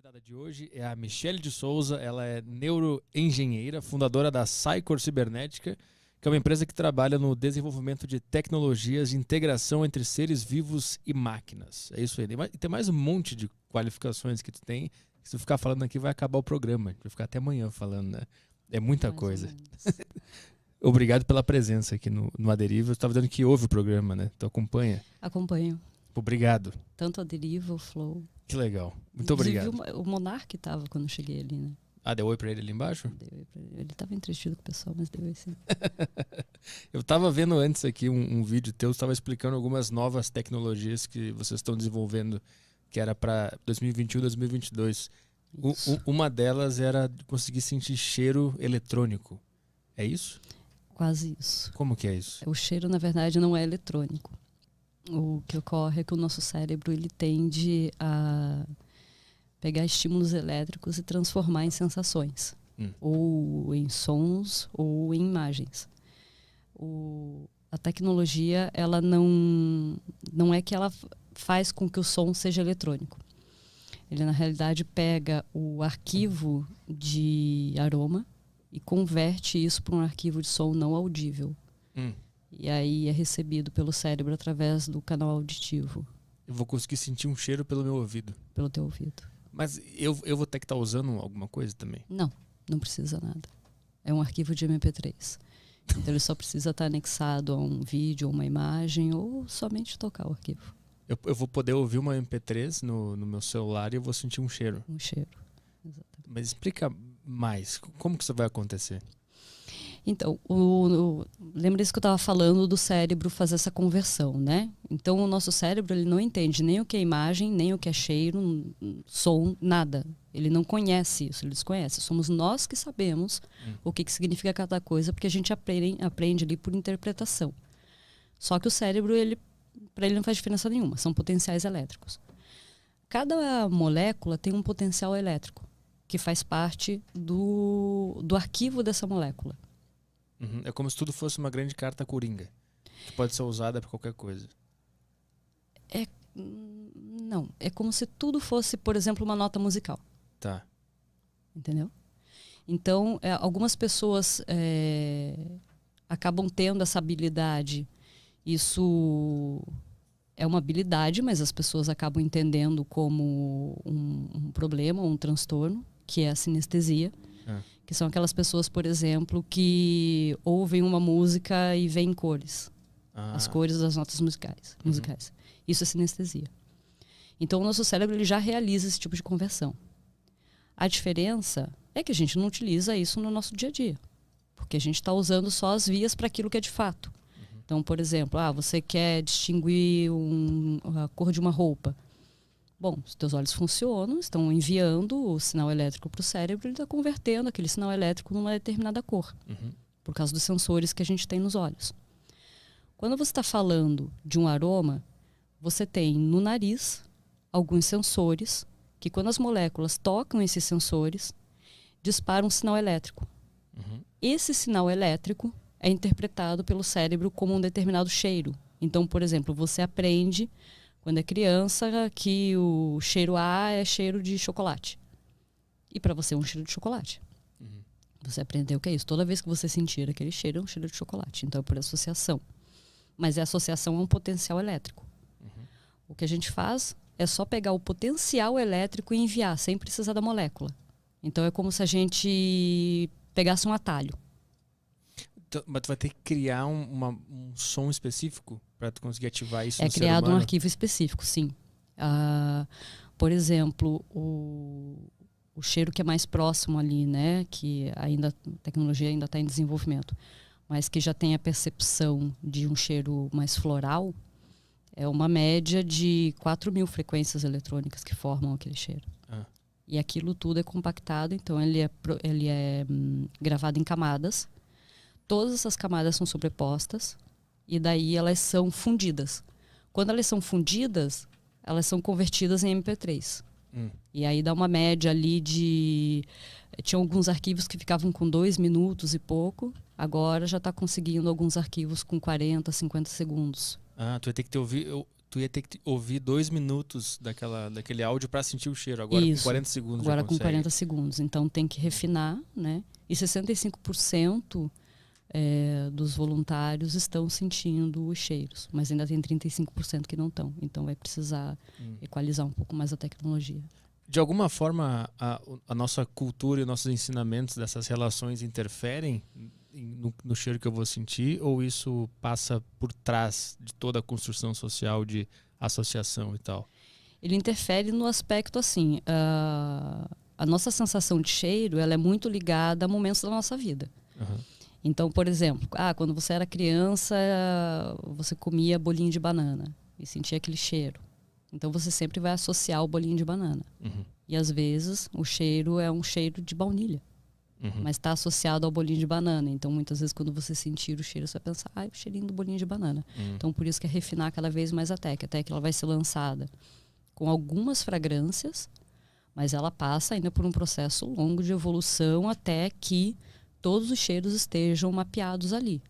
convidada de hoje é a Michele de Souza. Ela é neuroengenheira, fundadora da Cycor Cibernética, que é uma empresa que trabalha no desenvolvimento de tecnologias de integração entre seres vivos e máquinas. É isso aí. E tem mais um monte de qualificações que tu tem. Se tu ficar falando aqui, vai acabar o programa. A gente vai ficar até amanhã falando, né? É muita coisa. Obrigado pela presença aqui no Aderiva. Eu estava dizendo que ouve o programa, né? Tu acompanha? Acompanho. Obrigado. Tanto a Deriva, o Flow. Que legal. Muito obrigado. O Monark estava quando eu cheguei ali, né? Ah, deu oi pra ele ali embaixo? Deu oi pra ele. Ele estava entretido com o pessoal, mas deu oi sim. Eu estava vendo antes aqui um vídeo teu, estava explicando algumas novas tecnologias que vocês estão desenvolvendo, que era para 2021, 2022. Uma delas era conseguir sentir cheiro eletrônico. É isso? Quase isso. Como que é isso? O cheiro, na verdade, não é eletrônico. O que ocorre é que o nosso cérebro ele tende a pegar estímulos elétricos e transformar em sensações. Ou em sons, ou em imagens. A tecnologia, ela não é que ela faz com que o som seja eletrônico. Ele, na realidade, pega o arquivo de aroma e converte isso para um arquivo de som não audível. E aí é recebido pelo cérebro através do canal auditivo. Eu vou conseguir sentir um cheiro pelo meu ouvido. Pelo teu ouvido. Mas eu vou ter que estar usando alguma coisa também? Não precisa nada. É um arquivo de MP3. Então ele só precisa estar anexado a um vídeo, ou uma imagem, ou somente tocar o arquivo. Eu vou poder ouvir uma MP3 no meu celular e eu vou sentir um cheiro. Um cheiro, exatamente. Mas explica mais, como que isso vai acontecer? Então, lembra isso que eu estava falando do cérebro fazer essa conversão, né? Então, o nosso cérebro ele não entende nem o que é imagem, nem o que é cheiro, som, nada. Ele não conhece isso, ele desconhece. Somos nós que sabemos o que significa cada coisa, porque a gente aprende ali por interpretação. Só que o cérebro, para ele não faz diferença nenhuma, são potenciais elétricos. Cada molécula tem um potencial elétrico, que faz parte do arquivo dessa molécula. É como se tudo fosse uma grande carta coringa, que pode ser usada para qualquer coisa. Não, é como se tudo fosse, por exemplo, uma nota musical. Tá. Entendeu? Então, algumas pessoas acabam tendo essa habilidade. Isso é uma habilidade, mas as pessoas acabam entendendo como um problema, um transtorno, que é a sinestesia. Que são aquelas pessoas, por exemplo, que ouvem uma música e veem cores. As cores das notas musicais. Isso é sinestesia. Então, o nosso cérebro ele já realiza esse tipo de conversão. A diferença é que a gente não utiliza isso no nosso dia a dia. Porque a gente está usando só as vias para aquilo que é de fato. Então, por exemplo, você quer distinguir a cor de uma roupa. Bom, os teus olhos funcionam, estão enviando o sinal elétrico para o cérebro, ele está convertendo aquele sinal elétrico numa determinada cor, por causa dos sensores que a gente tem nos olhos. Quando você está falando de um aroma, você tem no nariz alguns sensores, que quando as moléculas tocam esses sensores, disparam um sinal elétrico. Esse sinal elétrico é interpretado pelo cérebro como um determinado cheiro. Então, por exemplo, você aprende... Quando é criança, que o cheiro A é cheiro de chocolate. E para você é um cheiro de chocolate. Você aprendeu o que é isso. Toda vez que você sentir aquele cheiro, é um cheiro de chocolate. Então é por associação. Mas a associação é um potencial elétrico. O que a gente faz é só pegar o potencial elétrico e enviar, sem precisar da molécula. Então é como se a gente pegasse um atalho. Mas tu vai ter que criar um som específico para tu conseguir ativar isso no ser criado humano? Um arquivo específico, sim. Por exemplo, o cheiro que é mais próximo ali, né, que a tecnologia ainda está em desenvolvimento, mas que já tem a percepção de um cheiro mais floral, é uma média de 4.000 frequências eletrônicas que formam aquele cheiro. E aquilo tudo é compactado, então ele é gravado em camadas. Todas essas camadas são sobrepostas e daí elas são fundidas. Quando elas são fundidas, elas são convertidas em MP3. E aí dá uma média ali de... Tinha alguns arquivos que ficavam com 2 minutos e pouco. Agora já está conseguindo alguns arquivos com 40, 50 segundos. Tu vai ter que tu ia ter que ouvir 2 minutos daquele áudio para sentir o cheiro. Agora Isso. com 40 segundos Agora já com consegue. 40 segundos. Então tem que refinar, né? E 65% dos voluntários estão sentindo os cheiros, mas ainda tem 35% que não estão. Então vai precisar equalizar um pouco mais a tecnologia. De alguma forma, a nossa cultura e nossos ensinamentos dessas relações interferem no cheiro que eu vou sentir, ou isso passa por trás de toda a construção social de associação e tal? Ele interfere no aspecto assim, a nossa sensação de cheiro ela é muito ligada a momentos da nossa vida. Uhum. Então, por exemplo, quando você era criança, você comia bolinho de banana e sentia aquele cheiro. Então você sempre vai associar o bolinho de banana. Uhum. E às vezes o cheiro é um cheiro de baunilha, mas está associado ao bolinho de banana. Então muitas vezes quando você sentir o cheiro, você vai pensar, o cheirinho do bolinho de banana. Então por isso que é refinar cada vez mais a técnica. Ela vai ser lançada com algumas fragrâncias, mas ela passa ainda por um processo longo de evolução até que todos os cheiros estejam mapeados ali.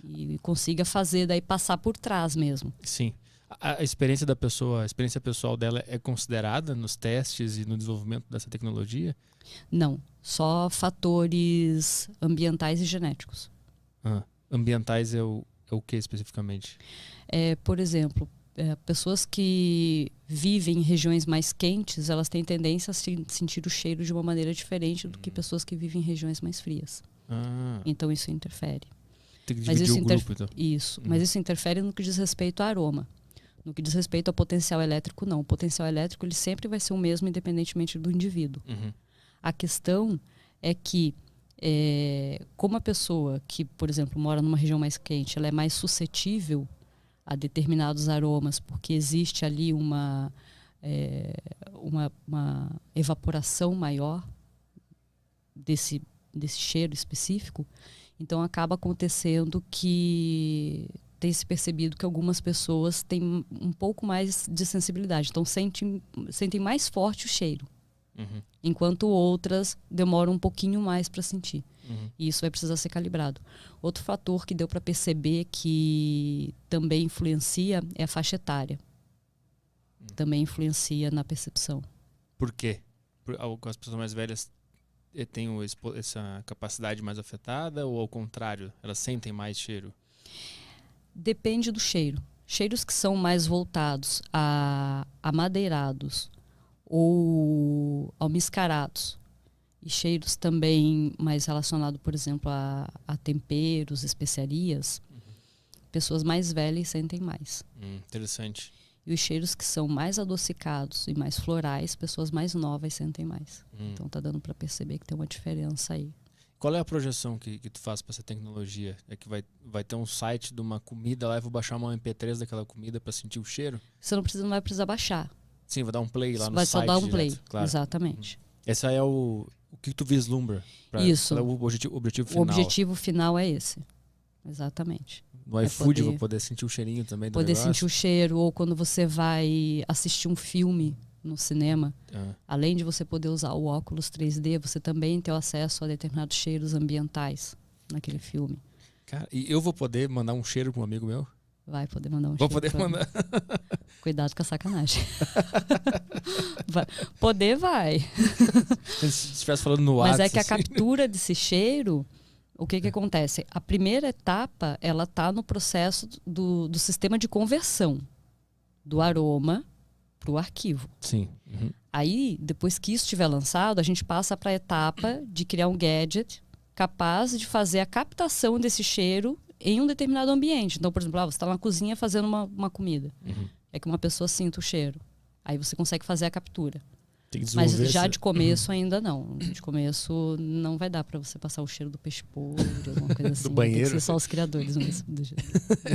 E consiga fazer daí passar por trás mesmo. Sim. A experiência da pessoa, a experiência pessoal dela é considerada nos testes e no desenvolvimento dessa tecnologia? Não, só fatores ambientais e genéticos. Ambientais é o que especificamente? Por exemplo, pessoas que vivem em regiões mais quentes, elas têm tendência a sentir o cheiro de uma maneira diferente do que pessoas que vivem em regiões mais frias. Então isso interfere. Tem que dividir o grupo, então. Isso, mas isso interfere no que diz respeito ao aroma. No que diz respeito ao potencial elétrico, não. O potencial elétrico ele sempre vai ser o mesmo, independentemente do indivíduo. A questão é que, como a pessoa que, por exemplo, mora numa região mais quente, ela é mais suscetível a determinados aromas, porque existe ali uma evaporação maior desse cheiro específico, então acaba acontecendo que tem se percebido que algumas pessoas têm um pouco mais de sensibilidade, então sentem mais forte o cheiro, enquanto outras demoram um pouquinho mais para sentir. E isso vai precisar ser calibrado. Outro fator que deu para perceber que também influencia é a faixa etária. Também influencia na percepção. Por quê? As pessoas mais velhas têm essa capacidade mais afetada, ou ao contrário, elas sentem mais cheiro? Depende do cheiro. Cheiros que são mais voltados a amadeirados ou almiscarados, e cheiros também mais relacionados, por exemplo, a temperos, especiarias, pessoas mais velhas sentem mais. Interessante. E os cheiros que são mais adocicados e mais florais, pessoas mais novas sentem mais. Então tá dando para perceber que tem uma diferença aí. Qual é a projeção que tu faz para essa tecnologia? É que vai ter um site de uma comida lá e vou baixar uma MP3 daquela comida para sentir o cheiro? Você não vai precisar baixar. Sim, vou dar um play lá no vai site. Vai só dar um direto, play, claro. Exatamente. Esse é o que tu vislumbra? Isso. O objetivo final. O objetivo final é esse. Exatamente. No iFood vou poder sentir o cheirinho também do poder negócio? Sentir o cheiro, ou quando você vai assistir um filme no cinema, além de você poder usar o óculos 3D, você também tem acesso a determinados cheiros ambientais naquele filme. Cara, e eu vou poder mandar um cheiro para um amigo meu? Vai poder mandar um Vou cheiro. Vou poder mandar. Cuidado com a sacanagem. Poder vai. Se estivesse falando no WhatsApp. Mas é que a captura desse cheiro, o que acontece? A primeira etapa, ela está no processo do sistema de conversão do aroma para o arquivo. Sim. Aí, depois que isso estiver lançado, a gente passa para a etapa de criar um gadget capaz de fazer a captação desse cheiro em um determinado ambiente. Então, por exemplo, você está na cozinha fazendo uma comida. É que uma pessoa sinta o cheiro. Aí você consegue fazer a captura. Mas já de começo ainda não. De começo não vai dar para você passar o cheiro do peixe podre, alguma coisa assim. Do banheiro. Tem que ser só os criadores mesmo do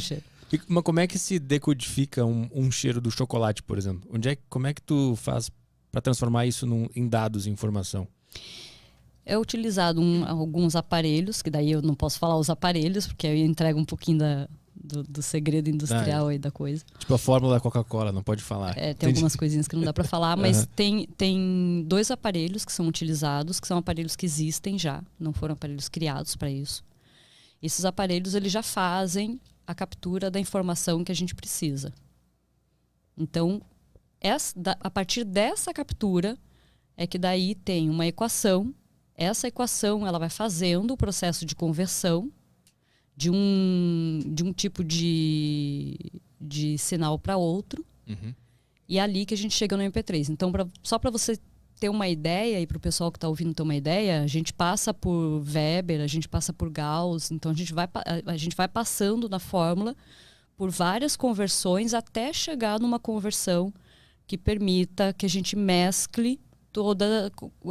cheiro. Mas como é que se decodifica um cheiro do chocolate, por exemplo? Como é que tu faz para transformar isso em dados, em informação? É utilizado alguns aparelhos, que daí eu não posso falar os aparelhos, porque aí eu entrego um pouquinho do segredo industrial aí da coisa. Tipo a fórmula da Coca-Cola, não pode falar. Tem algumas coisinhas que não dá para falar, mas tem 2 aparelhos que são utilizados, que são aparelhos que existem já, não foram aparelhos criados para isso. Esses aparelhos eles já fazem a captura da informação que a gente precisa. Então, a partir dessa captura é que daí tem uma equação. Essa equação ela vai fazendo o processo de conversão de um tipo de sinal para outro. Uhum. E é ali que a gente chega no MP3. Então, só para você ter uma ideia, e para o pessoal que está ouvindo ter uma ideia, a gente passa por Weber, a gente passa por Gauss, então a gente vai passando na fórmula por várias conversões até chegar numa conversão que permita que a gente mescle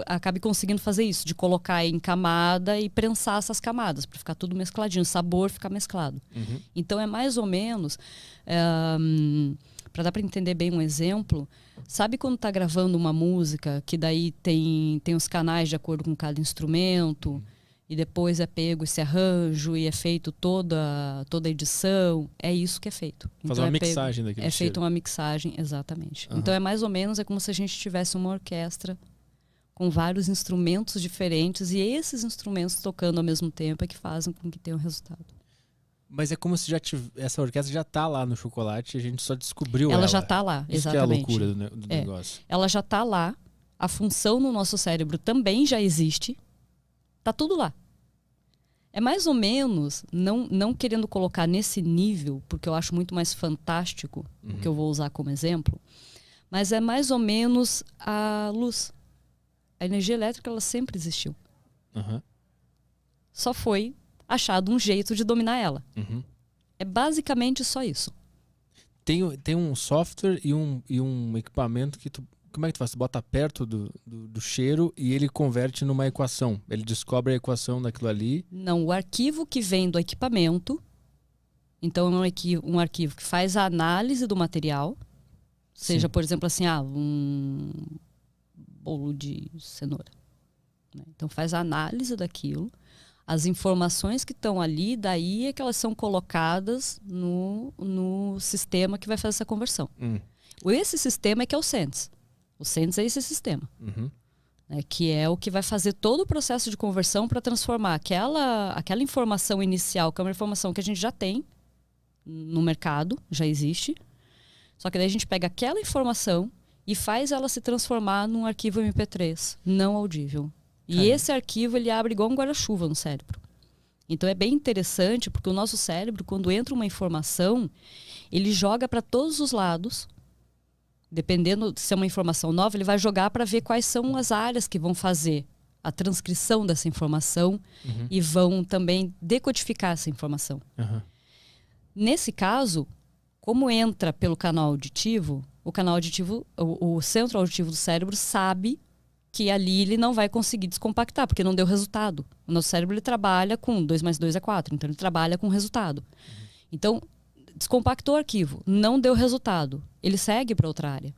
acabe conseguindo fazer isso, de colocar em camada e prensar essas camadas, para ficar tudo mescladinho, o sabor ficar mesclado. Uhum. Então é mais ou menos, para dar para entender bem um exemplo, sabe quando está gravando uma música que daí tem os canais de acordo com cada instrumento e depois é pego esse arranjo e é feito toda a edição? É isso que é feito. Fazer uma mixagem daquele É feita uma mixagem, exatamente. Uhum. Então é mais ou menos como se a gente tivesse uma orquestra com vários instrumentos diferentes e esses instrumentos tocando ao mesmo tempo é que fazem com que tenha o resultado. Mas é como se essa orquestra já tá lá no Chocolate e a gente só descobriu ela. Ela já tá lá, Isso exatamente. Que é a loucura do negócio. Ela já tá lá, a função no nosso cérebro também já existe, tá tudo lá. É mais ou menos, não querendo colocar nesse nível, porque eu acho muito mais fantástico, o que eu vou usar como exemplo, mas é mais ou menos a luz. A energia elétrica, ela sempre existiu. Uhum. Só foi achado um jeito de dominar ela. Uhum. É basicamente só isso. Tem um software e um equipamento que como é que tu faz? Tu bota perto do cheiro e ele converte numa equação. Ele descobre a equação daquilo ali. Não, o arquivo que vem do equipamento, então é um arquivo que faz a análise do material, seja, por exemplo, assim, um bolo de cenoura. Né? Então faz a análise daquilo. As informações que estão ali, daí é que elas são colocadas no sistema que vai fazer essa conversão. Esse sistema é que é o SENS. O SENS é esse sistema. Uhum. Né, que é o que vai fazer todo o processo de conversão para transformar aquela informação inicial, que é uma informação que a gente já tem no mercado, já existe. Só que daí a gente pega aquela informação e faz ela se transformar num arquivo MP3 não audível. E esse arquivo ele abre igual um guarda-chuva no cérebro. Então é bem interessante porque o nosso cérebro, quando entra uma informação, ele joga para todos os lados. Dependendo se é uma informação nova, ele vai jogar para ver quais são as áreas que vão fazer a transcrição dessa informação e vão também decodificar essa informação. Uhum. Nesse caso, como entra pelo canal auditivo, o centro auditivo do cérebro sabe que ali ele não vai conseguir descompactar, porque não deu resultado. O nosso cérebro ele trabalha com 2 mais 2 é 4, então ele trabalha com resultado. Então, descompactou o arquivo, não deu resultado, ele segue para outra área.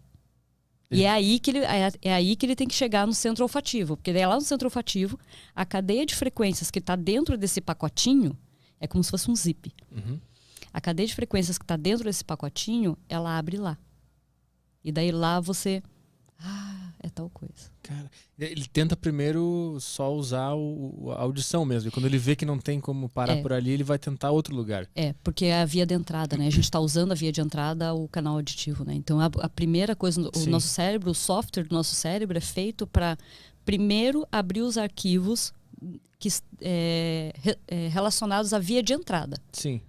E é aí que ele tem que chegar no centro olfativo, porque daí lá no centro olfativo, a cadeia de frequências que está dentro desse pacotinho é como se fosse um zip. Uhum. A cadeia de frequências que está dentro desse pacotinho, ela abre lá. E daí lá você... é tal coisa. Cara, ele tenta primeiro só usar a audição mesmo. E quando ele vê que não tem como parar por ali, ele vai tentar outro lugar. Porque é a via de entrada, né? A gente está usando a via de entrada, o canal auditivo, né? Então, a primeira coisa, o nosso cérebro, o software do nosso cérebro é feito para primeiro abrir os arquivos relacionados à via de entrada. Sim.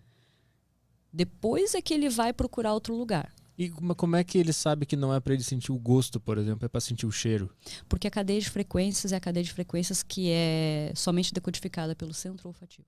Depois é que ele vai procurar outro lugar. E como é que ele sabe que não é para ele sentir o gosto, por exemplo, é para sentir o cheiro? Porque a cadeia de frequências é a cadeia de frequências que é somente decodificada pelo centro olfativo.